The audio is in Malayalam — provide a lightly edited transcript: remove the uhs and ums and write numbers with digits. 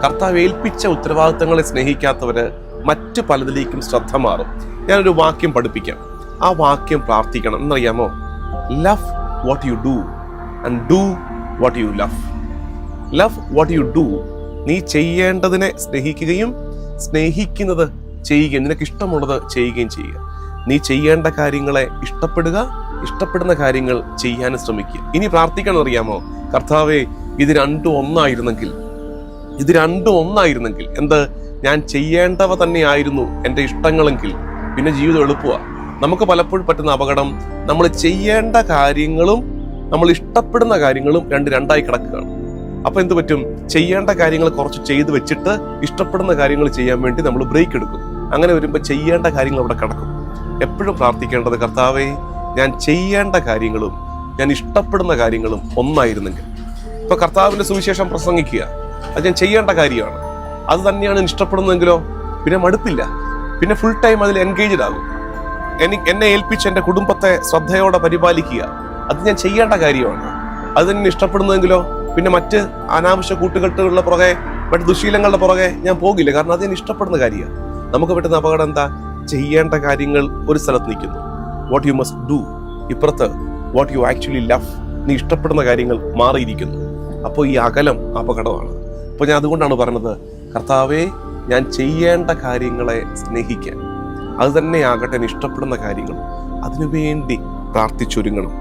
കർത്താവ് ഏൽപ്പിച്ച ഉത്തരവാദിത്തങ്ങളെ സ്നേഹിക്കാത്തവര് മറ്റു പലതിലേക്കും ശ്രദ്ധ മാറും. ഞാനൊരു വാക്യം പഠിപ്പിക്കാം. ആ വാക്യം പ്രാർത്ഥിക്കണം. എന്നറിയാമോ? Love what you do and do what you love. Love what you do, നീ ചെയ്യേണ്ടതിനെ സ്നേഹിക്കുകയും സ്നേഹിക്കുന്നത് ചെയ്യുകയും നിനക്ക് ഇഷ്ടമുള്ളത് ചെയ്യുകയും ചെയ്യുക. നീ ചെയ്യേണ്ട കാര്യങ്ങളെ ഇഷ്ടപ്പെടുക, ഇഷ്ടപ്പെടുന്ന കാര്യങ്ങൾ ചെയ്യാനും ശ്രമിക്കുക. ഇനി പ്രാർത്ഥിക്കണം. അറിയാമോ? കർത്താവേ, ഇത് രണ്ടും ഒന്നായിരുന്നെങ്കിൽ എന്ത്, ഞാൻ ചെയ്യേണ്ടവ തന്നെയായിരുന്നു എൻ്റെ ഇഷ്ടങ്ങളെങ്കിൽ പിന്നെ ജീവിതം എളുപ്പമാണ്. നമുക്ക് പലപ്പോഴും പറ്റുന്ന അപകടം, നമ്മൾ ചെയ്യേണ്ട കാര്യങ്ങളും നമ്മൾ ഇഷ്ടപ്പെടുന്ന കാര്യങ്ങളും രണ്ടായി കിടക്കുകയാണ്. അപ്പൊ എന്ത് പറ്റും? ചെയ്യേണ്ട കാര്യങ്ങൾ കുറച്ച് ചെയ്ത് വെച്ചിട്ട് ഇഷ്ടപ്പെടുന്ന കാര്യങ്ങൾ ചെയ്യാൻ വേണ്ടി നമ്മൾ ബ്രേക്ക് എടുക്കും. അങ്ങനെ വരുമ്പോൾ ചെയ്യേണ്ട കാര്യങ്ങൾ അവിടെ കിടക്കും. എപ്പോഴും പ്രാർത്ഥിക്കേണ്ടത്, കർത്താവേ, ഞാൻ ചെയ്യേണ്ട കാര്യങ്ങളും ഞാൻ ഇഷ്ടപ്പെടുന്ന കാര്യങ്ങളും ഒന്നായിരുന്നെങ്കിൽ. ഇപ്പൊ കർത്താവിന്റെ സുവിശേഷം പ്രസംഗിക്കുക, അത് ഞാൻ ചെയ്യേണ്ട കാര്യമാണ്. അത് തന്നെയാണ് ഇഷ്ടപ്പെടുന്നതെങ്കിലോ പിന്നെ മടുപ്പില്ല, പിന്നെ ഫുൾ ടൈം അതിൽ എൻഗേജ്ഡ് ആകും. എന്നെ ഏൽപ്പിച്ച് എൻ്റെ കുടുംബത്തെ ശ്രദ്ധയോടെ പരിപാലിക്കുക, അത് ഞാൻ ചെയ്യേണ്ട കാര്യമാണ്. അത് തന്നെ ഇഷ്ടപ്പെടുന്നതെങ്കിലോ പിന്നെ മറ്റ് അനാവശ്യ കൂട്ടുകെട്ടുകളുടെ പുറകെ, മറ്റ് ദുശീലങ്ങളുടെ പുറകെ ഞാൻ പോകില്ല. കാരണം അത് ഞാൻ ഇഷ്ടപ്പെടുന്ന കാര്യമാണ്. നമുക്ക് പറ്റുന്ന അപകടം എന്താ? ചെയ്യേണ്ട കാര്യങ്ങൾ ഒരു സ്ഥലത്ത് നിൽക്കുന്നു, വാട്ട് യു മസ്റ്റ് ഡു ഇപ്പുറത്ത്, വാട്ട് യു ആക്ച്വലി ലവ്, നീ ഇഷ്ടപ്പെടുന്ന കാര്യങ്ങൾ മാറിയിരിക്കുന്നു. അപ്പോൾ ഈ അകലം അപകടമാണ്. അപ്പോൾ ഞാൻ അതുകൊണ്ടാണ് പറഞ്ഞത്, കർത്താവേ, ഞാൻ ചെയ്യേണ്ട കാര്യങ്ങളെ സ്നേഹിക്കാൻ, അത് തന്നെയാകട്ടെ ഇഷ്ടപ്പെടുന്ന കാര്യങ്ങൾ, അതിനുവേണ്ടി പ്രാർത്ഥിച്ചൊരുങ്ങണം.